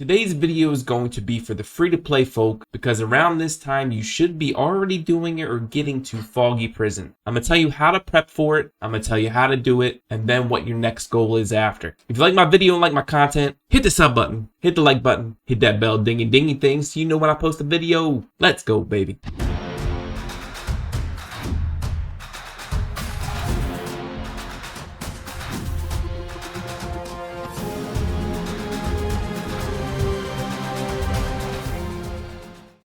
Today's video is going to be for the free-to-play folk because around this time you should be already doing it or getting to Foggy Prison. I'm going to tell you how to prep for it, I'm going to tell you how to do it, and then what your next goal is after. If you like my video and like my content, hit the sub button, hit the like button, hit that bell dingy thing so you know when I post a video. Let's go, baby.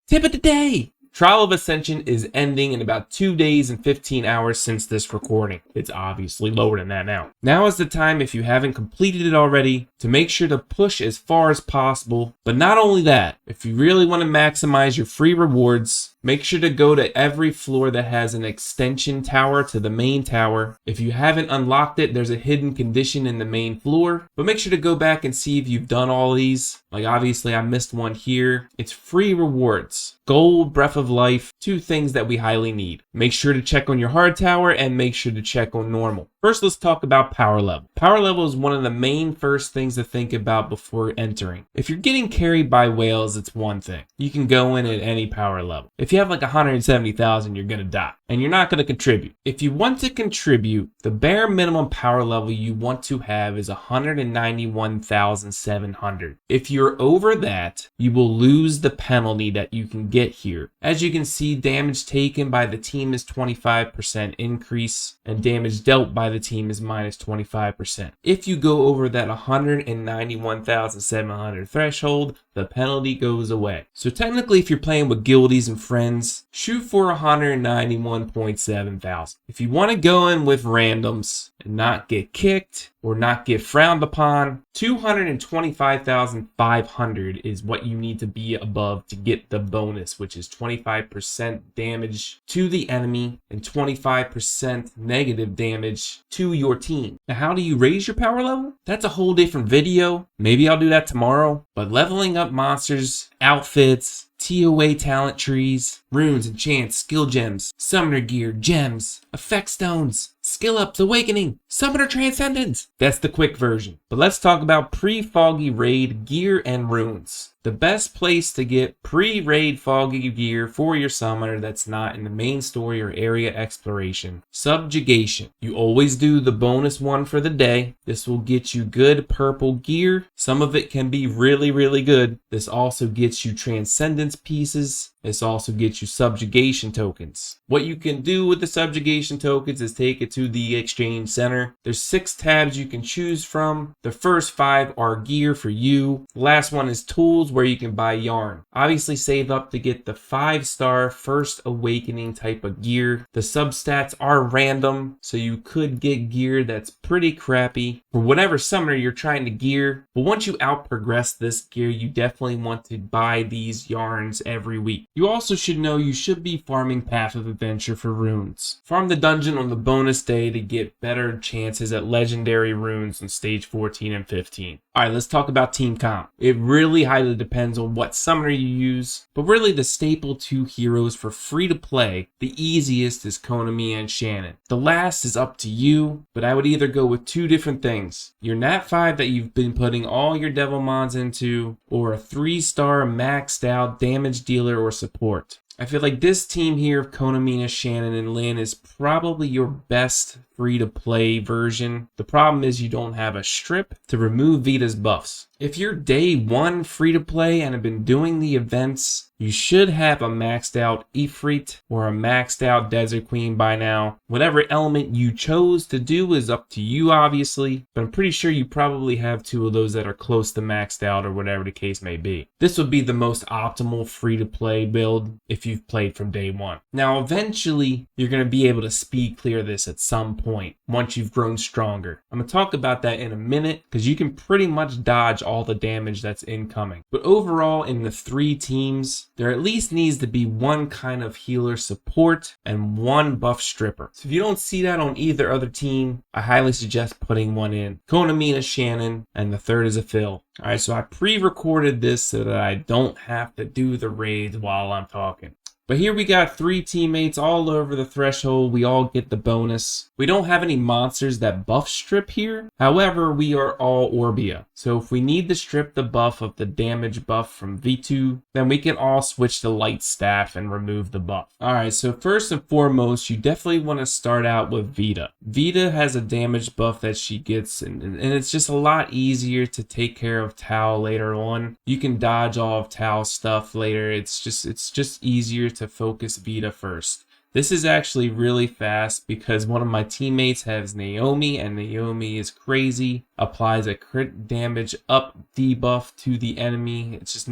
Tip of the day! Trial of Ascension is ending in about 2 days and 15 hours since this recording. It's obviously lower than that now. Now is the time, if you haven't completed it already, to make sure to push as far as possible. But not only that, if you really want to maximize your free rewards, make sure to go to every floor that has an extension tower to the main tower. If you haven't unlocked it, there's a hidden condition in the main floor. But make sure to go back and see if you've done all these. Like obviously I missed one here. It's free rewards. Gold, Breath of Life, two things that we highly need. Make sure to check on your hard tower and make sure to check on normal. First, let's talk about power level. Power level is one of the main first things to think about before entering. If you're getting carried by whales, it's one thing. You can go in at any power level. If you have like 170,000, you're gonna die and you're not gonna contribute. If you want to contribute, the bare minimum power level you want to have is 191,700. If you're over that, you will lose the penalty that you can get here. As you can see, damage taken by the team is 25% increase and damage dealt by the team is minus 25%. If you go over that 191,700 threshold, the penalty goes away. So technically, if you're playing with guildies and friends, shoot for 191.7 thousand. If you want to go in with randoms and not get kicked or not get frowned upon, 225,500 is what you need to be above to get the bonus, which is 25% damage to the enemy and 25% negative damage to your team. Now, how do you raise your power level? That's a whole different video. Maybe I'll do that tomorrow. But leveling up monsters, outfits, TOA talent trees, runes, enchants, skill gems, summoner gear, gems, effect stones, skill ups, awakening, summoner transcendence. That's the quick version. But let's talk about pre-foggy raid gear and runes. The best place to get pre-raid foggy gear for your summoner that's not in the main story or area exploration. Subjugation. You always do the bonus one for the day. This will get you good purple gear. Some of it can be really good. This also gets you transcendence pieces. This also gets you subjugation tokens. What you can do with the subjugation tokens is take it to the exchange center. There's 6 tabs you can choose from. The first 5 are gear for you. The last one is tools, where you can buy yarn. Obviously save up to get the 5-star first awakening type of gear. The substats are random, so you could get gear that's pretty crappy for whatever summoner you're trying to gear. But once you out progress this gear, you definitely want to buy these yarns every week. You also should know you should be farming Path of Adventure for runes. Farm the dungeon on the bonus day to get better chances at legendary runes in stage 14 and 15. Alright, let's talk about team comp. It really highly depends on what summoner you use, but really the staple 2 heroes for free to play, the easiest is Konami and Shannon. The last is up to you, but I would either go with 2 different things. Your Nat 5 that you've been putting all your Devil Mons into, or a 3-star maxed out damage dealer or support. I feel like this team here of Konami, Shannon, and Lynn is probably your best free-to-play version. The problem is you don't have a strip to remove Vita's buffs. If you're day 1 free-to-play and have been doing the events, you should have a maxed out Ifrit or a maxed out Desert Queen by now. Whatever element you chose to do is up to you, obviously, but I'm pretty sure you probably have 2 of those that are close to maxed out or whatever the case may be. This would be the most optimal free-to-play build if you've played from day 1. Now, eventually, you're going to be able to speed clear this at some point once you've grown stronger. I'm going to talk about that in a minute because you can pretty much dodge all the damage that's incoming. But overall, in the 3 teams, there at least needs to be 1 kind of healer support and 1 buff stripper. So if you don't see that on either other team, I highly suggest putting 1 in. Konami, Shannon, and the 3rd is a Phil. Alright, so I pre-recorded this so that I don't have to do the raids while I'm talking. But here we got 3 teammates all over the threshold. We all get the bonus. We don't have any monsters that buff strip here. However, we are all Orbia. So if we need to strip the buff of the damage buff from V2, then we can all switch to light staff and remove the buff. Alright, so first and foremost, you definitely want to start out with Vita. Vita has a damage buff that she gets, and it's just a lot easier to take care of Tau later on. You can dodge all of Tau's stuff later. It's just easier to focus Vita first. This is actually really fast because one of my teammates has Naomi, and Naomi is crazy. Applies a crit damage up debuff to the enemy. It's just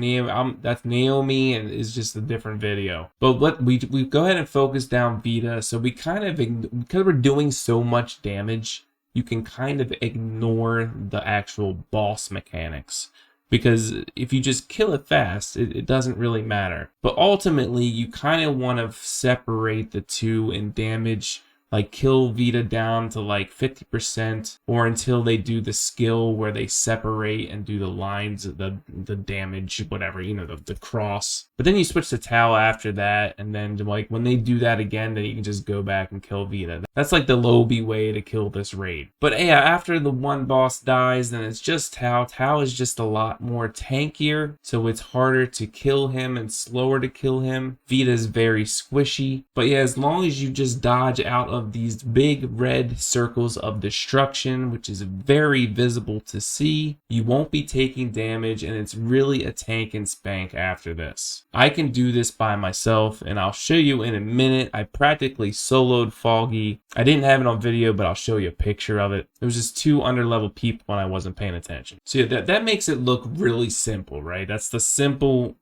that's Naomi, and it's just a different video. But what we go ahead and focus down Vita. So we kind of, because we're doing so much damage, you can kind of ignore the actual boss mechanics. Because if you just kill it fast, it doesn't really matter. But ultimately, you kind of want to separate the two in damage. Like kill Vita down to like 50%, or until they do the skill where they separate and do the lines, the damage, whatever, you know, the cross. But then you switch to Tau after that, and then like when they do that again, then you can just go back and kill Vita. That's like the Lobby way to kill this raid. But yeah, after the one boss dies, then it's just Tau. Tau is just a lot more tankier, so it's harder to kill him and slower to kill him. Vita is very squishy. But yeah, as long as you just dodge out of these big red circles of destruction, which is very visible to see, you won't be taking damage, and it's really a tank and spank after this. I can do this by myself, and I'll show you in a minute. I practically soloed Foggy. I didn't have it on video, but I'll show you a picture of it. There was just 2 underlevel people when I wasn't paying attention. So yeah, that makes it look really simple, right? That's the simple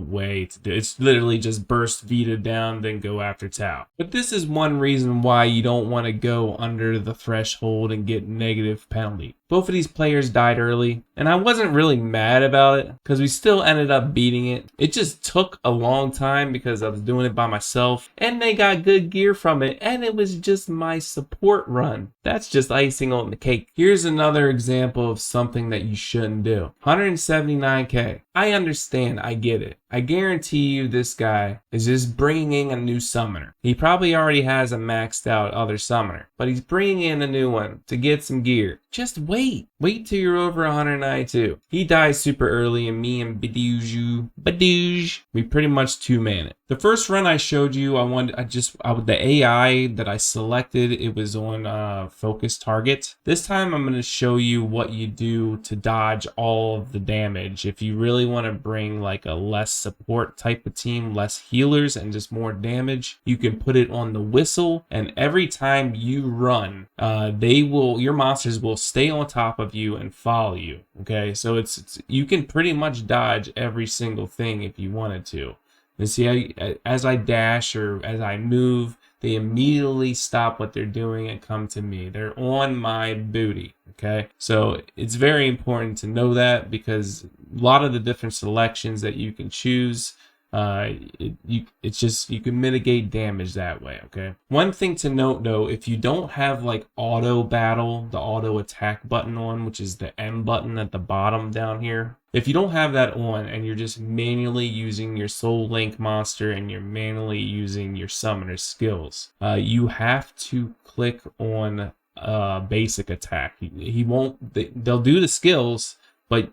way to do it. It's literally just burst Vita down, then go after Tau. But this is one reason why you don't want to go under the threshold and get negative penalty. Both of these players died early, and I wasn't really mad about it because we still ended up beating it. It just took a long time because I was doing it by myself, and they got good gear from it, and it was just my support run. That's just icing on the cake. Here's another example of something that you shouldn't do. 179k. I understand, I get it. I guarantee you this guy is just bringing in a new summoner. He probably already has a maxed out other summoner, but he's bringing in a new one to get some gear. Just wait. Wait till you're over 192. He dies super early, and me and Badouge, we pretty much 2-man it. The first run I showed you, the AI that I selected, it was on focus target. This time I'm going to show you what you do to dodge all of the damage. If you really want to bring like a less support type of team, less healers and just more damage, you can put it on the whistle, and every time you run, your monsters will stay on top of you and follow you. Okay, so you can pretty much dodge every single thing if you wanted to. And see, as I dash or as I move, they immediately stop what they're doing and come to me. They're on my booty. Okay, so it's very important to know that, because a lot of the different selections that you can choose, you can mitigate damage that way. Okay, one thing to note though, if you don't have like auto battle, the auto attack button on, which is the M button at the bottom down here, if you don't have that on and you're just manually using your Soul Link monster and you're manually using your summoner skills, you have to click on basic attack. They'll do the skills, but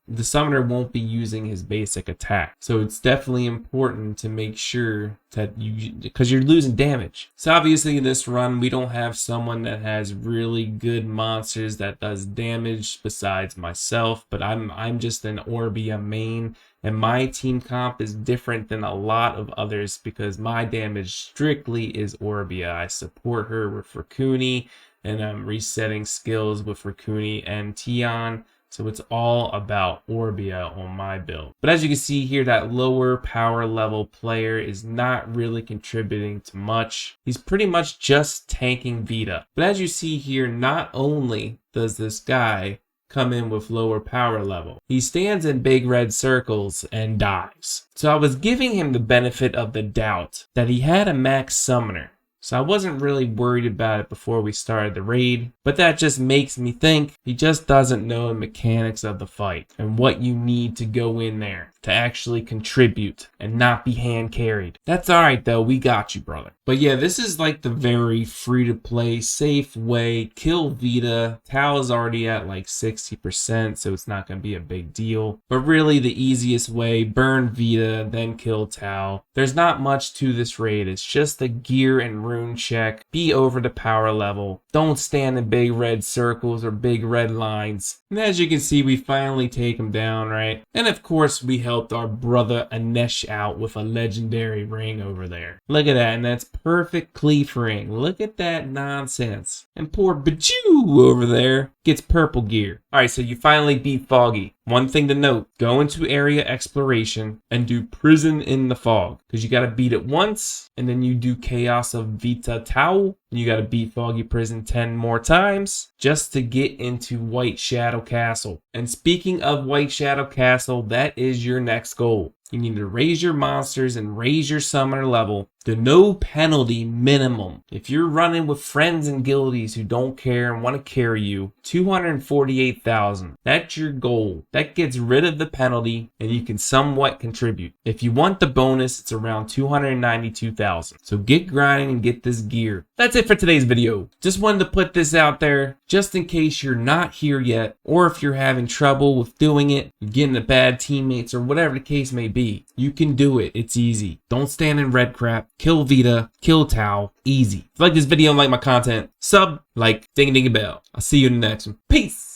the summoner won't be using his basic attack. So it's definitely important to make sure that because you're losing damage. So obviously in this run, we don't have someone that has really good monsters that does damage besides myself, but I'm just an Orbia main, and my team comp is different than a lot of others because my damage strictly is Orbia. I support her with Rakuni, and I'm resetting skills with Rakuni and Tion. So it's all about Orbia on my build. But as you can see here, that lower power level player is not really contributing to much. He's pretty much just tanking Vita. But as you see here, not only does this guy come in with lower power level, he stands in big red circles and dies. So I was giving him the benefit of the doubt that he had a max summoner. So I wasn't really worried about it before we started the raid, but that just makes me think he just doesn't know the mechanics of the fight and what you need to go in there. to actually contribute and not be hand carried. That's alright though, we got you, brother. But yeah, this is like the very free to play, safe way. Kill Vita. Tau is already at like 60%, so it's not going to be a big deal. But really the easiest way, burn Vita, then kill Tau. There's not much to this raid. It's just the gear and rune check. Be over the power level. Don't stand in big red circles or big red lines. And as you can see, we finally take him down, right? And of course, we helped our brother Anesh out with a legendary ring over there. Look at that, and that's perfect cleave ring. Look at that nonsense. And poor Bajou over there gets purple gear. Alright, so you finally beat Foggy. One thing to note, go into area exploration and do prison in the fog. Because you got to beat it once, and then you do chaos of Vita Tau. You got to beat Foggy Prison 10 more times just to get into White Shadow Castle. And speaking of White Shadow Castle, that is your next goal. You need to raise your monsters and raise your summoner level to no penalty minimum. If you're running with friends and guildies who don't care and want to carry you, 248,000. That's your goal. That gets rid of the penalty and you can somewhat contribute. If you want the bonus, it's around 292,000. So get grinding and get this gear. That's it for today's video. Just wanted to put this out there just in case you're not here yet, or if you're having trouble with doing it, you're getting the bad teammates or whatever the case may be. You can do it. It's easy. Don't stand in red crap. Kill Vita. Kill Tau. Easy. If you like this video and like my content, sub, like, ding ding a bell. I'll see you in the next one. Peace.